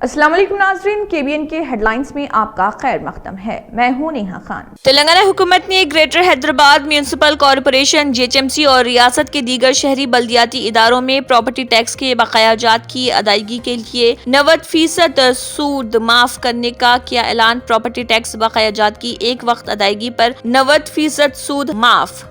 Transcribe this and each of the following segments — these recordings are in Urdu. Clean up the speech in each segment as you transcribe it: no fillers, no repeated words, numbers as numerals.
السلام علیکم ناظرین، KBN کے ہیڈ لائنز میں آپ کا خیر مقدم ہے۔ میں ہوں نیہا خان۔ تلنگانہ حکومت نے greater Hyderabad municipal corporation GHMC اور ریاست کے دیگر شہری بلدیاتی اداروں میں پراپرٹی ٹیکس کے بقایا جات کی ادائیگی کے لیے 90% سود معاف کرنے کا کیا اعلان۔ پراپرٹی ٹیکس بقایا جات کی ایک وقت ادائیگی پر 90% سود معاف۔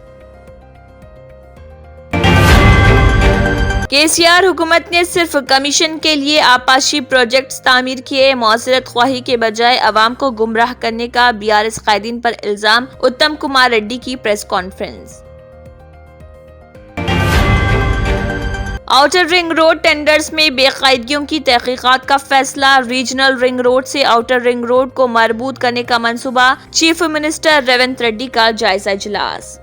KCR حکومت نے صرف کمیشن کے لیے آبپاشی پروجیکٹس تعمیر کیے۔ معذرت خواہی کے بجائے عوام کو گمراہ کرنے کا BRS قائدین پر الزام۔ اتم کمار ریڈی کی press conference. Outer ring road tenders میں بے قاعدگیوں کی تحقیقات کا فیصلہ۔ ریجنل رنگ روڈ سے آؤٹر رنگ روڈ کو مربوط کرنے کا منصوبہ۔ چیف منسٹر ریونت ریڈی کا جائزہ اجلاس۔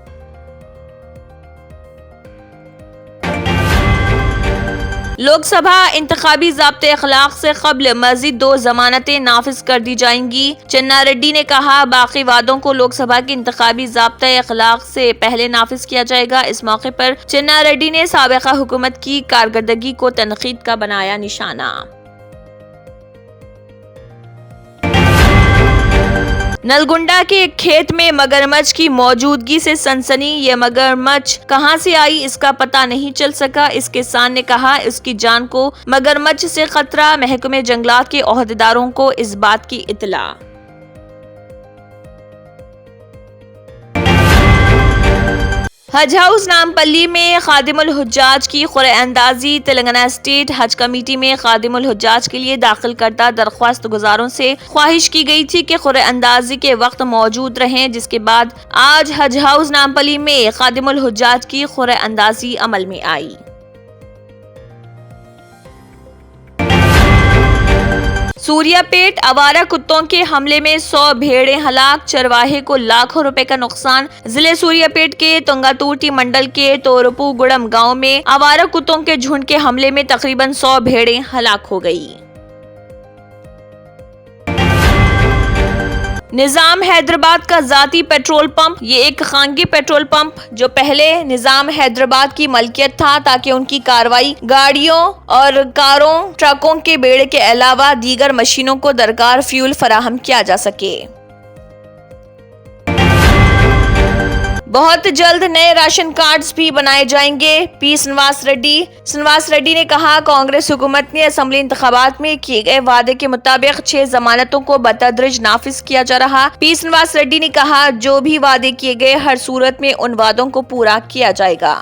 لوک سبھا انتخابی ضابطۂ اخلاق سے قبل مزید 2 ضمانتیں نافذ کر دی جائیں گی۔ چنا ریڈی نے کہا باقی وعدوں کو لوک سبھا کے انتخابی ضابطۂ اخلاق سے پہلے نافذ کیا جائے گا۔ اس موقع پر چنا ریڈی نے سابقہ حکومت کی کارکردگی کو تنقید کا بنایا نشانہ۔ نلگنڈا کے ایک کھیت میں مگرمچھ کی موجودگی سے سنسنی۔ یہ مگرمچھ کہاں سے آئی اس کا پتہ نہیں چل سکا۔ اس کسان نے کہا اس کی جان کو مگرمچھ سے خطرہ۔ محکمہ جنگلات کے عہدیداروں کو اس بات کی اطلاع۔ حج ہاؤس نامپلی میں خادم الحجاج کی قرعہ اندازی۔ تلنگانہ اسٹیٹ حج کمیٹی میں خادم الحجاج کے لیے داخل کردہ درخواست گزاروں سے خواہش کی گئی تھی کہ قرعہ اندازی کے وقت موجود رہیں، جس کے بعد آج حج ہاؤس نامپلی میں خادم الحجاج کی قرعہ اندازی عمل میں آئی۔ سوریہ پیٹ آوارہ کتوں کے حملے میں 100 بھیڑیں ہلاک۔ چرواہے کو لاکھوں روپے کا نقصان۔ ضلع سوریہ پیٹ کے تنگاتورٹی منڈل کے تورپو گڑم گاؤں میں آوارہ کتوں کے جھنڈ کے حملے میں تقریباً 100 بھیڑیں ہلاک ہو گئی۔ نظام حیدرآباد کا ذاتی پیٹرول پمپ۔ یہ ایک خانگی پیٹرول پمپ جو پہلے نظام حیدرآباد کی ملکیت تھا تاکہ ان کی کارروائی گاڑیوں اور کاروں، ٹرکوں کے بیڑے کے علاوہ دیگر مشینوں کو درکار فیول فراہم کیا جا سکے۔ بہت جلد نئے راشن کارڈز بھی بنائے جائیں گے، پی سنواس ریڈی۔ سنواس ریڈی نے کہا کانگریس حکومت نے اسمبلی انتخابات میں کیے گئے وعدے کے مطابق 6 ضمانتوں کو بتدریج نافذ کیا جا رہا۔ پی سنواس ریڈی نے کہا جو بھی وعدے کیے گئے ہر صورت میں ان وعدوں کو پورا کیا جائے گا۔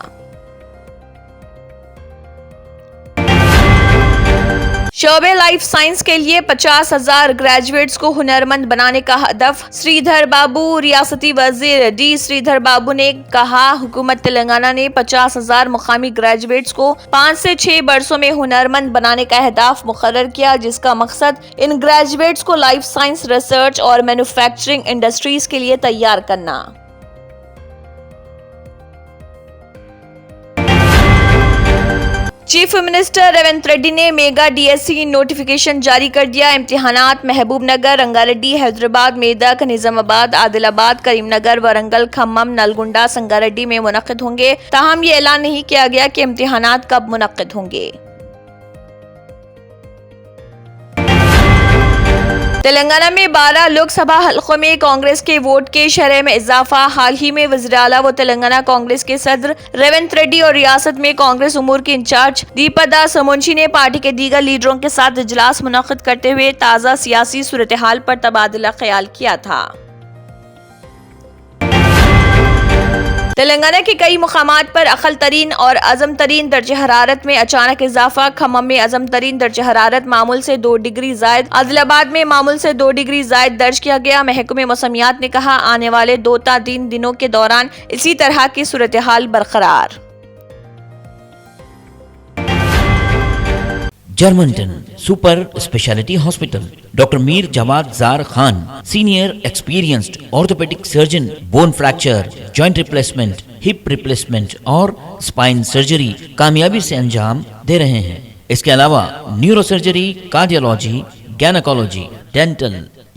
شعبہ لائف سائنس کے لیے 50,000 گریجویٹس کو ہنرمند بنانے کا ہدف۔ سری دھر بابو۔ ریاستی وزیر ڈی سری دھر بابو نے کہا حکومت تلنگانہ نے 50,000 مقامی گریجویٹس کو 5 سے 6 برسوں میں ہنرمند بنانے کا اہداف مقرر کیا، جس کا مقصد ان گریجویٹس کو لائف سائنس ریسرچ اور مینوفیکچرنگ انڈسٹریز کے لیے تیار کرنا۔ چیف منسٹر ریونت ریڈی نے میگا DSC نوٹیفیکیشن جاری کر دیا۔ امتحانات محبوب نگر، رنگا ریڈی، حیدرآباد، میدک، نظام آباد، عادل آباد، کریم نگر، ورنگل، کھمم، نلگنڈا، سنگا ریڈی میں منعقد ہوں گے۔ تاہم یہ اعلان نہیں کیا گیا کہ امتحانات کب منعقد ہوں گے۔ تلنگانہ میں 12 لوک سبھا حلقوں میں کانگریس کے ووٹ کے شرح میں اضافہ۔ حال ہی میں وزیر اعلیٰ و تلنگانہ کانگریس کے صدر ریونت ریڈی اور ریاست میں کانگریس امور کے انچارج دیپدا سمونچی نے پارٹی کے دیگر لیڈروں کے ساتھ اجلاس منعقد کرتے ہوئے تازہ سیاسی صورتحال پر تبادلہ خیال کیا تھا۔ تلنگانہ کے کئی مقامات پر اقل ترین اور ازم ترین درجہ حرارت میں اچانک اضافہ۔ کھمم میں ازم ترین درجہ حرارت معمول سے 2 ڈگری زائد، عادل آباد میں معمول سے 2 ڈگری زائد درج کیا گیا۔ محکمہ موسمیات نے کہا آنے والے 2 تا 3 دنوں کے دوران اسی طرح کی صورتحال برقرار۔ جرمنٹن super specialty hospital, doctor Mir Jawad Zar Khan, senior experienced orthopaedic surgeon, bone fracture, joint replacement, hip replacement اور اسپائن سرجری کامیابی سے انجام دے رہے ہیں۔ اس کے علاوہ neuro surgery, cardiology, gynaecology, dental,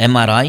MRI,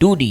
2D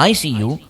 ICU